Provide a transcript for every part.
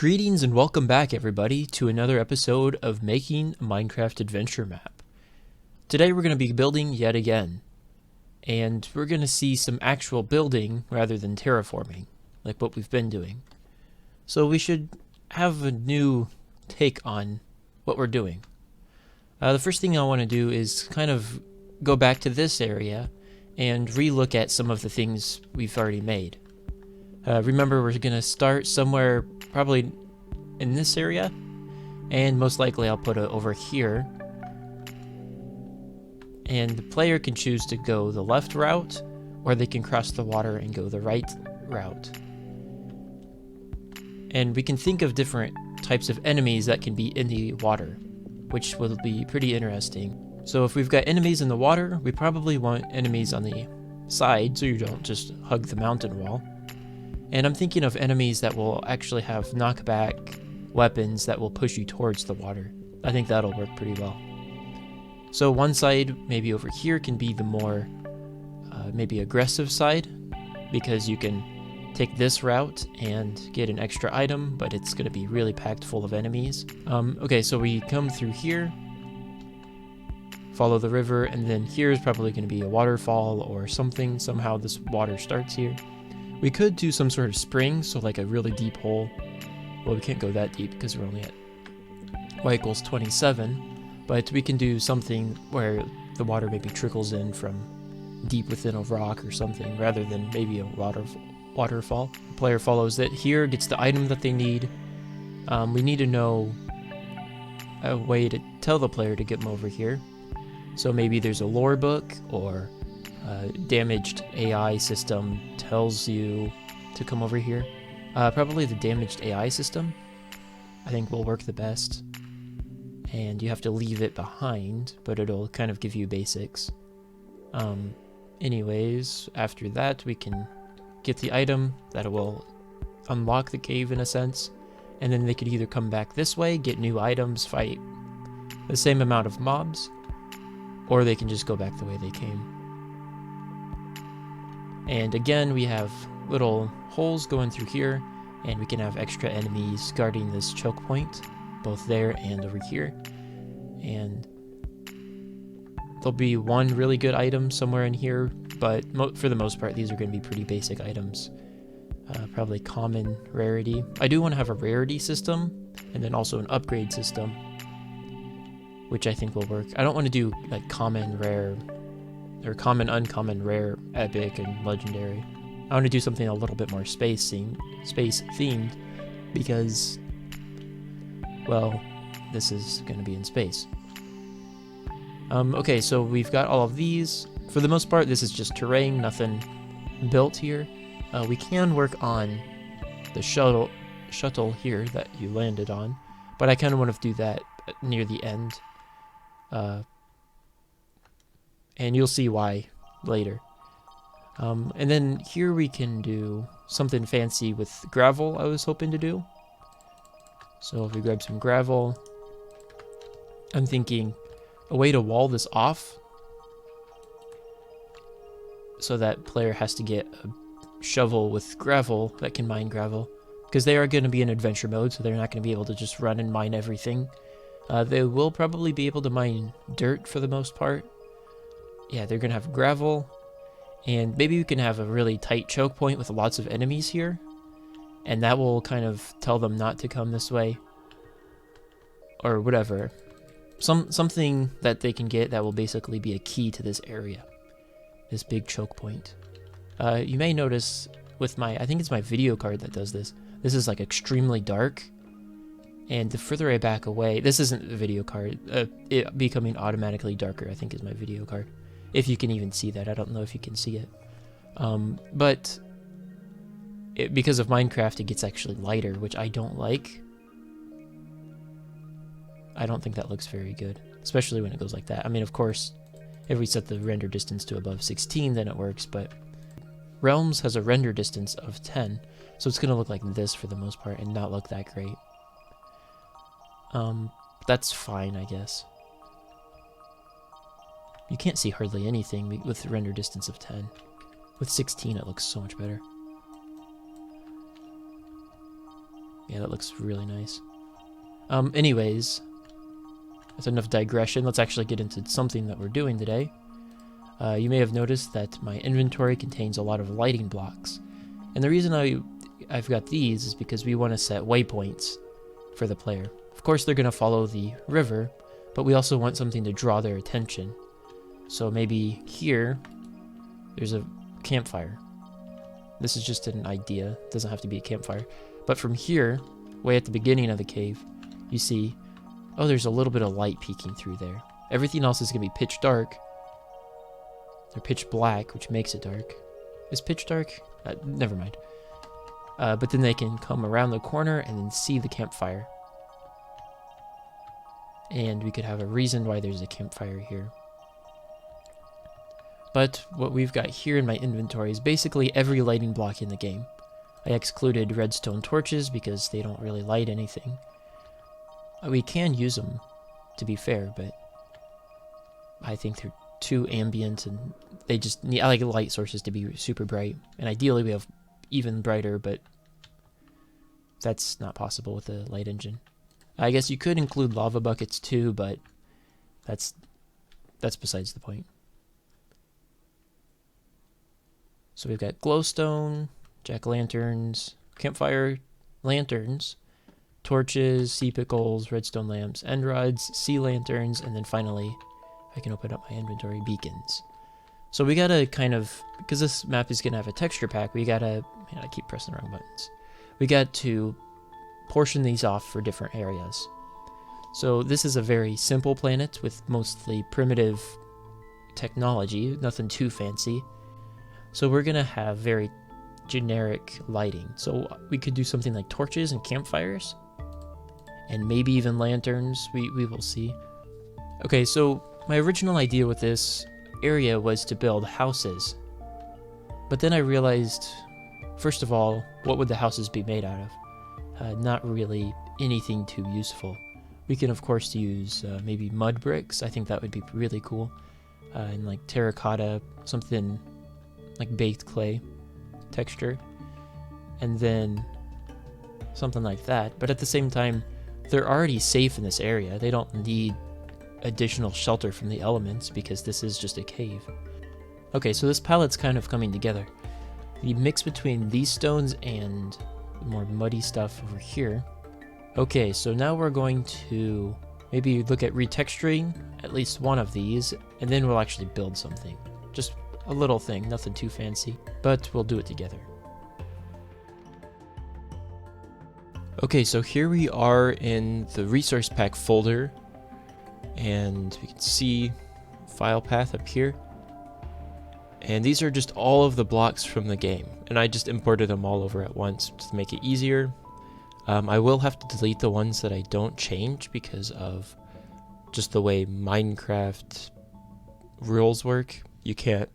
Greetings and welcome back, everybody, to another episode of Making a Minecraft Adventure Map. Today we're going to be building yet again, and we're going to see some actual building rather than terraforming, like what we've been doing. So we should have a new take on what we're doing. The first thing I want to do is kind of go back to this area and re-look at some of the things we've already made. Remember, we're going to start somewhere probably in this area, and most likely I'll put it over here. And the player can choose to go the left route, or they can cross the water and go the right route. And we can think of different types of enemies that can be in the water, which will be pretty interesting. So if we've got enemies in the water, we probably want enemies on the side so you don't just hug the mountain wall. And I'm thinking of enemies that will actually have knockback weapons that will push you towards the water. I think that'll work pretty well. So one side, maybe over here, can be the more maybe aggressive side, because you can take this route and get an extra item, but it's going to be really packed full of enemies. Okay, so we come through here, follow the river, and then here is probably going to be a waterfall or something. Somehow this water starts here. We could do some sort of spring, so like a really deep hole. Well, we can't go that deep because we're only at y equals 27, but we can do something where the water maybe trickles in from deep within a rock or something, rather than maybe a waterfall. The player follows it here, gets the item that they need. We need to know a way to tell the player to get them over here. So maybe there's a lore book, or damaged AI system tells you to come over here. Probably the damaged AI system, I think, will work the best. And you have to leave it behind, but it'll kind of give you basics. Anyways, after that we can get the item that will unlock the cave in a sense, and then they could either come back this way, get new items, fight the same amount of mobs, or they can just go back the way they came. And again, we have little holes going through here, and we can have extra enemies guarding this choke point, both there and over here. And there'll be one really good item somewhere in here, but for the most part, these are going to be pretty basic items. Probably common rarity. I do want to have a rarity system, and then also an upgrade system, which I think will work. I don't want to do like common, rare, or common, uncommon, rare, epic, and legendary. I want to do something a little bit more space themed, because, well, this is going to be in space. Okay, so we've got all of these. For the most part, this is just terrain, nothing built here. We can work on the shuttle here that you landed on, but I kind of want to do that near the end. And you'll see why later. And then here we can do something fancy with gravel, I was hoping to do. So if we grab some gravel, I'm thinking a way to wall this off so that player has to get a shovel with gravel that can mine gravel, because they are going to be in adventure mode, so they're not going to be able to just run and mine everything. They will probably be able to mine dirt for the most part. Yeah, they're going to have gravel, and maybe we can have a really tight choke point with lots of enemies here, and that will kind of tell them not to come this way, or whatever. Something that they can get that will basically be a key to this area, this big choke point. You may notice with I think it's my video card that does this. This is like extremely dark, and the further I back away, this isn't the video card, it becoming automatically darker, I think, is my video card. If you can even see that, I don't know if you can see it. But because of Minecraft, it gets actually lighter, which I don't like. I don't think that looks very good, especially when it goes like that. I mean, of course, if we set the render distance to above 16, then it works, but Realms has a render distance of 10, so it's going to look like this for the most part and not look that great. That's fine, I guess. You can't see hardly anything with the render distance of 10. With 16, it looks so much better. Yeah, that looks really nice. Anyways, that's enough digression. Let's actually get into something that we're doing today. You may have noticed that my inventory contains a lot of lighting blocks. And the reason I've got these is because we want to set waypoints for the player. Of course, they're going to follow the river, but we also want something to draw their attention. So maybe here, there's a campfire. This is just an idea. It doesn't have to be a campfire. But from here, way at the beginning of the cave, you see, oh, there's a little bit of light peeking through there. Everything else is going to be pitch dark. They're pitch black, which makes it dark. Is pitch dark? Never mind. But then they can come around the corner and then see the campfire. And we could have a reason why there's a campfire here. But what we've got here in my inventory is basically every lighting block in the game. I excluded redstone torches because they don't really light anything. We can use them, to be fair, but I think they're too ambient and they just need, I like light sources to be super bright. And ideally we have even brighter, but that's not possible with the light engine. I guess you could include lava buckets too, but that's besides the point. So we've got glowstone, jack-o'-lanterns, campfire lanterns, torches, sea pickles, redstone lamps, end rods, sea lanterns, and then finally, I can open up my inventory, beacons. So we gotta kind of, because this map is gonna have a texture pack, we gotta, man, I keep pressing the wrong buttons. We got to portion these off for different areas. So this is a very simple planet with mostly primitive technology, nothing too fancy. So we're gonna have very generic lighting. So we could do something like torches and campfires, and maybe even lanterns. We will see. Okay, so my original idea with this area was to build houses. But then I realized, first of all, what would the houses be made out of? Not really anything too useful. We can, of course, use maybe mud bricks. I think that would be really cool. And like terracotta, something like baked clay texture. And then something like that. But at the same time, they're already safe in this area. They don't need additional shelter from the elements because this is just a cave. Okay, so this palette's kind of coming together. The mix between these stones and the more muddy stuff over here. Okay, so now we're going to maybe look at retexturing at least one of these, and then we'll actually build something. Just a little thing, nothing too fancy, but we'll do it together. Okay, so here we are in the resource pack folder, and we can see file path up here. And these are just all of the blocks from the game, and I just imported them all over at once to make it easier. I will have to delete the ones that I don't change because of just the way Minecraft rules work. You can't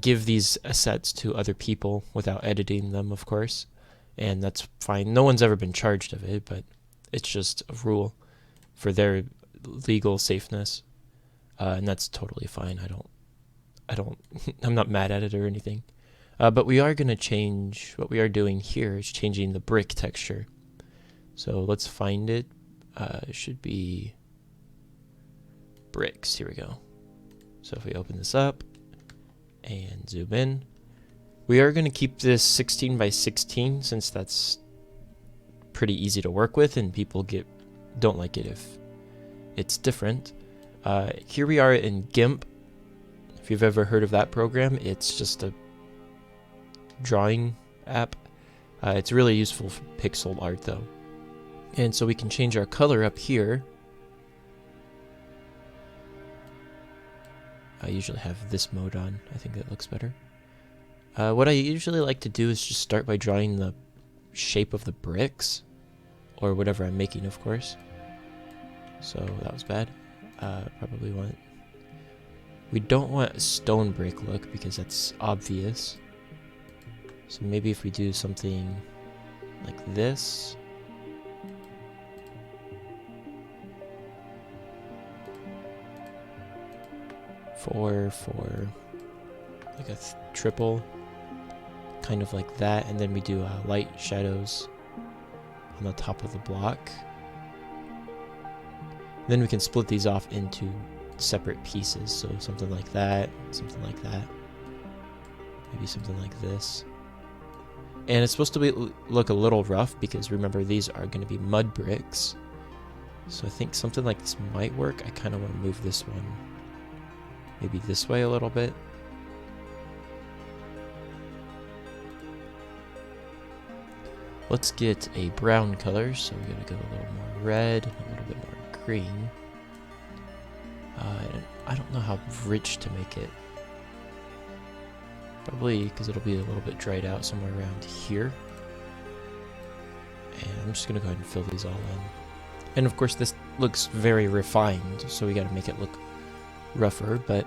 give these assets to other people without editing them, of course, and that's fine. No one's ever been charged of it, but it's just a rule for their legal safeness, and that's totally fine. I'm not mad at it or anything. But we are going to change, what we are doing here is changing the brick texture. So let's find it. It should be bricks. Here we go. So if we open this up and zoom in, we are going to keep this 16 by 16 since that's pretty easy to work with and people don't like it if it's different. Here we are in GIMP. If you've ever heard of that program, it's just a drawing app. It's really useful for pixel art though. And so we can change our color up here. I usually have this mode on. I think that looks better. What I usually like to do is just start by drawing the shape of the bricks, or whatever I'm making, of course. So that was bad. We don't want a stone brick look because that's obvious. So maybe if we do something like this. For like a triple, kind of like that, and then we do light shadows on the top of the block. Then we can split these off into separate pieces, so something like that, maybe something like this. And it's supposed to look a little rough because remember these are going to be mud bricks. So I think something like this might work. I kind of want to move this one maybe this way a little bit. Let's get a brown color, so we're going to go a little more red and a little bit more green. I don't know how rich to make it. Probably because it'll be a little bit dried out somewhere around here. And I'm just going to go ahead and fill these all in. And of course this looks very refined, so we got to make it look rougher, but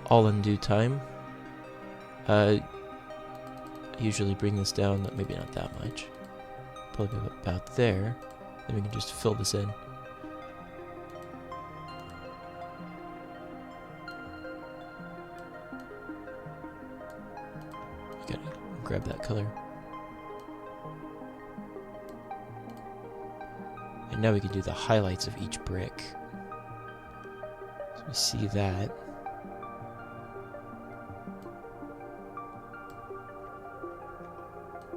all in due time. I usually bring this down, maybe not that much. Probably about there. Then we can just fill this in. Gotta grab that color. And now we can do the highlights of each brick. So we see that.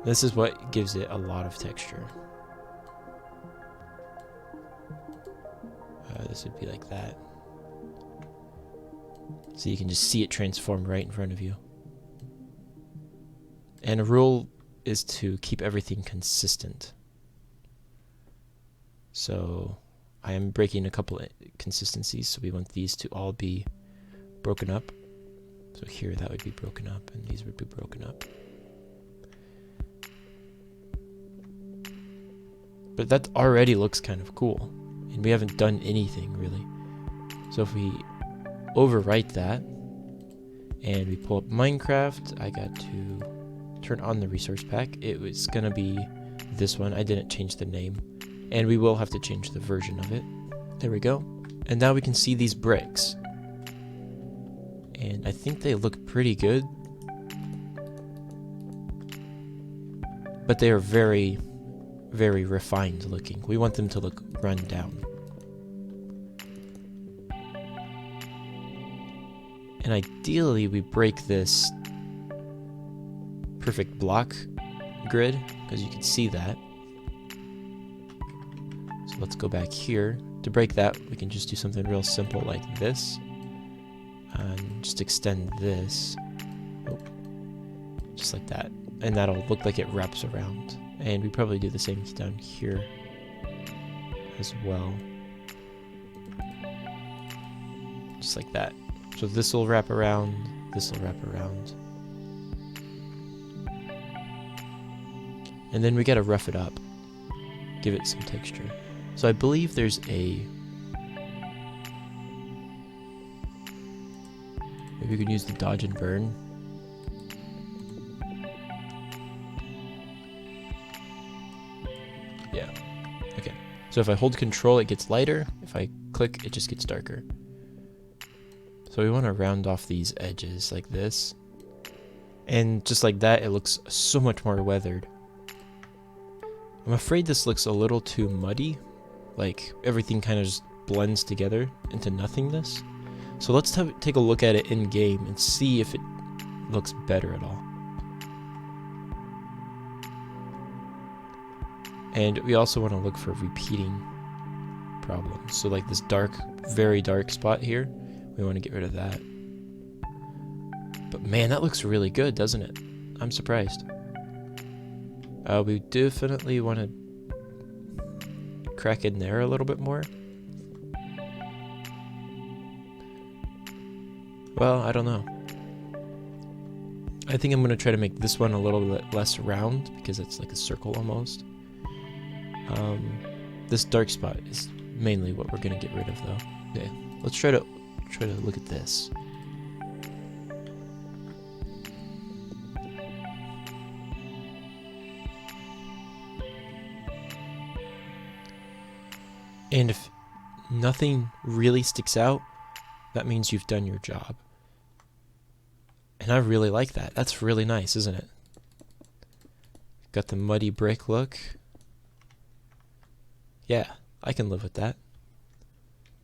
This is what gives it a lot of texture. This would be like that. So you can just see it transform right in front of you. And a rule is to keep everything consistent. So I am breaking a couple of consistencies, so we want these to all be broken up. So here that would be broken up, and these would be broken up. But that already looks kind of cool, and we haven't done anything really. So if we overwrite that, and we pull up Minecraft, I got to turn on the resource pack. It was gonna be this one. I didn't change the name, and we will have to change the version of it. There we go. And now we can see these bricks, and I think they look pretty good, but they are very, very refined looking. We want them to look run down. And ideally we break this perfect block grid, because you can see that. So let's go back here. To break that, we can just do something real simple like this. And just extend this. Oh, just like that. And that'll look like it wraps around. And we probably do the same down here as well. Just like that. So this will wrap around, this will wrap around. And then we gotta rough it up. Give it some texture. So I believe there's a... Maybe we can use the dodge and burn. Yeah. Okay. So if I hold control, it gets lighter. If I click, it just gets darker. So we want to round off these edges like this. And just like that, it looks so much more weathered. I'm afraid this looks a little too muddy. Like everything kind of just blends together into nothingness. So let's take a look at it in game and see if it looks better at all. And we also want to look for repeating problems. So like this dark, very dark spot here, we want to get rid of that. But man, that looks really good, doesn't it? I'm surprised. We definitely want to crack in there a little bit more. Well, I don't know. I think I'm going to try to make this one a little bit less round because it's like a circle almost. This dark spot is mainly what we're going to get rid of though. Okay, let's try to look at this. And if nothing really sticks out, that means you've done your job. And I really like that. That's really nice, isn't it? Got the muddy brick look. Yeah, I can live with that.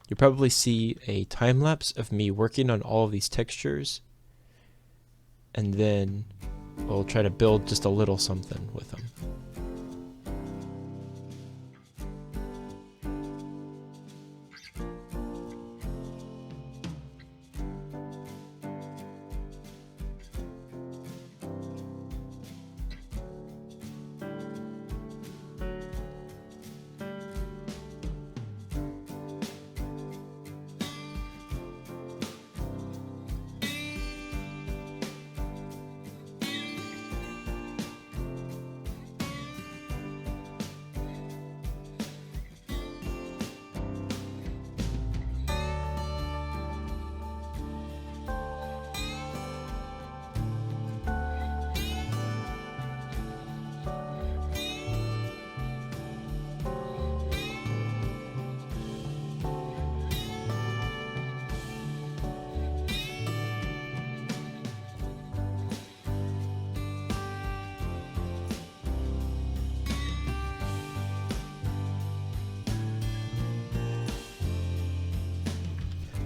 You'll probably see a time lapse of me working on all of these textures, and then we'll try to build just a little something with them.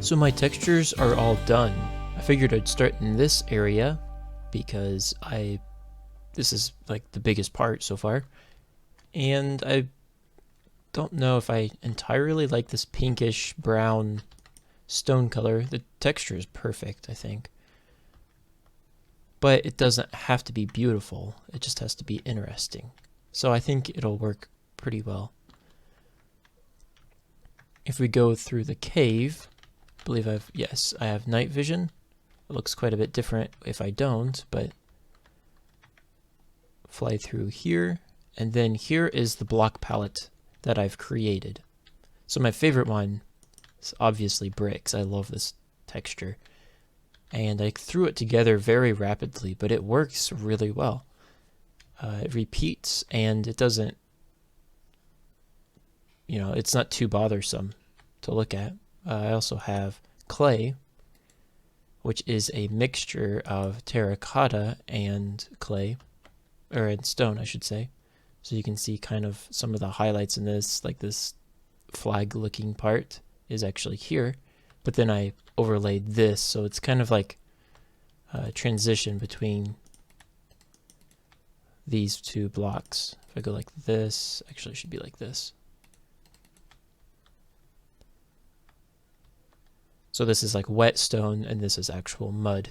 So my textures are all done. I figured I'd start in this area because this is like the biggest part so far. And I don't know if I entirely like this pinkish brown stone color. The texture is perfect, I think. But it doesn't have to be beautiful. It just has to be interesting. So I think it'll work pretty well. If we go through the cave, I believe I have night vision. It looks quite a bit different if I don't, but fly through here, and then here is the block palette that I've created. So my favorite one is obviously bricks. I love this texture. And I threw it together very rapidly, but it works really well. It repeats, and it doesn't, it's not too bothersome to look at. I also have clay, which is a mixture of terracotta and clay, or in stone, I should say. So you can see kind of some of the highlights in this, like this flag-looking part is actually here, but then I overlaid this, so it's kind of like a transition between these two blocks. If I go like this, actually it should be like this. So this is like wet stone, and this is actual mud.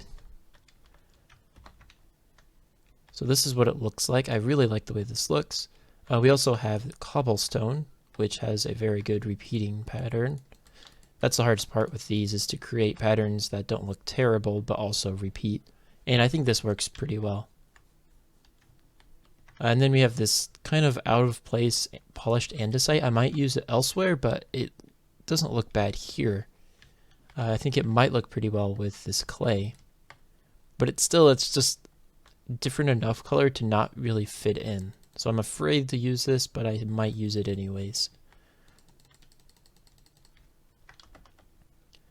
So this is what it looks like. I really like the way this looks. We also have cobblestone, which has a very good repeating pattern. That's the hardest part with these, is to create patterns that don't look terrible, but also repeat. And I think this works pretty well. And then we have this kind of out of place polished andesite. I might use it elsewhere, but it doesn't look bad here. I think it might look pretty well with this clay, but it's just different enough color to not really fit in. So I'm afraid to use this, but I might use it anyways.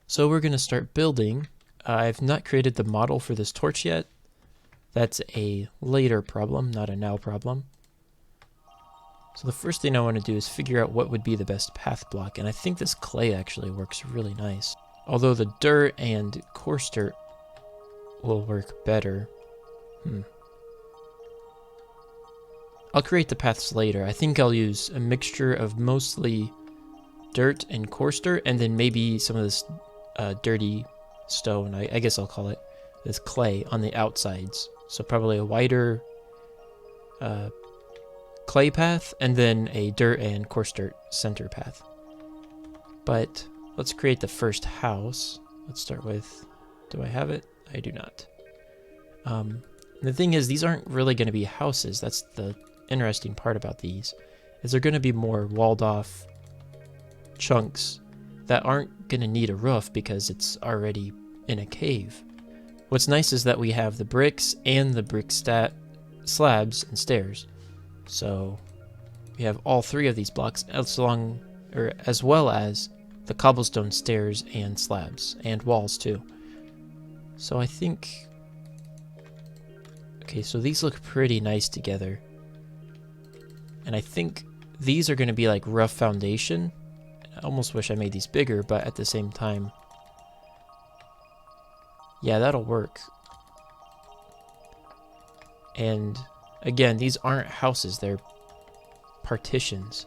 So we're going to start building. I've not created the model for this torch yet. That's a later problem, not a now problem. So the first thing I want to do is figure out what would be the best path block, and I think this clay actually works really nice. Although the dirt and coarse dirt will work better. I'll create the paths later. I think I'll use a mixture of mostly dirt and coarse dirt, and then maybe some of this dirty stone, I guess I'll call it, this clay on the outsides. So probably a wider clay path, and then a dirt and coarse dirt center path. But let's create the first house. Let's start with, do I have it? I do not. The thing is, these aren't really going to be houses. That's the interesting part about these, is they're going to be more walled off chunks that aren't going to need a roof because it's already in a cave. What's nice is that we have the bricks and the brick slabs and stairs. So we have all three of these blocks as well as the cobblestone stairs and slabs and walls too. So I think, okay, so these look pretty nice together. And I think these are going to be like rough foundation. I almost wish I made these bigger, but at the same time, yeah, that'll work. And again, these aren't houses, they're partitions.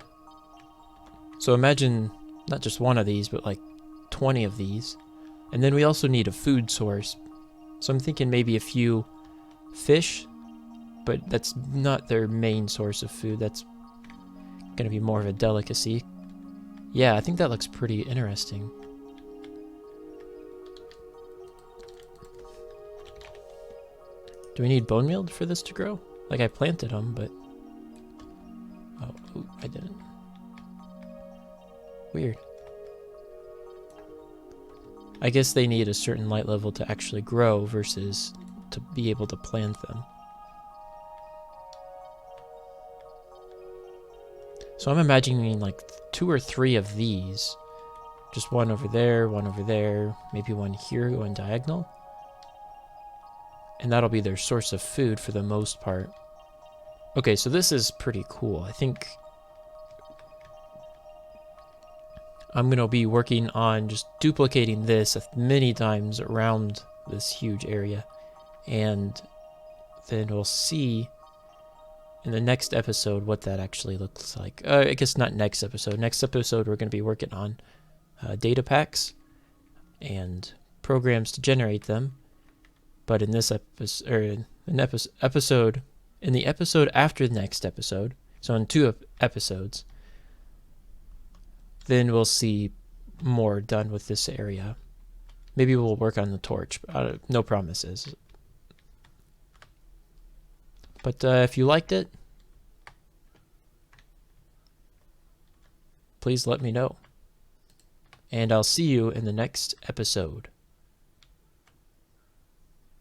So imagine not just one of these, but like 20 of these. And then we also need a food source. So I'm thinking maybe a few fish, but that's not their main source of food. That's going to be more of a delicacy. Yeah, I think that looks pretty interesting. Do we need bone meal for this to grow? Like, I planted them, but... Oh, ooh, I didn't. Weird. I guess they need a certain light level to actually grow versus to be able to plant them. So I'm imagining like 2 or 3 of these. Just one over there, maybe one here going diagonal. And that'll be their source of food for the most part. Okay, so this is pretty cool. I think I'm going to be working on just duplicating this many times around this huge area. And then we'll see in the next episode what that actually looks like. I guess not next episode. Next episode we're going to be working on data packs and programs to generate them. But in this episode, in the episode after the next episode, so in 2 episodes, then we'll see more done with this area. Maybe we'll work on the torch. No promises. But if you liked it, please let me know. And I'll see you in the next episode.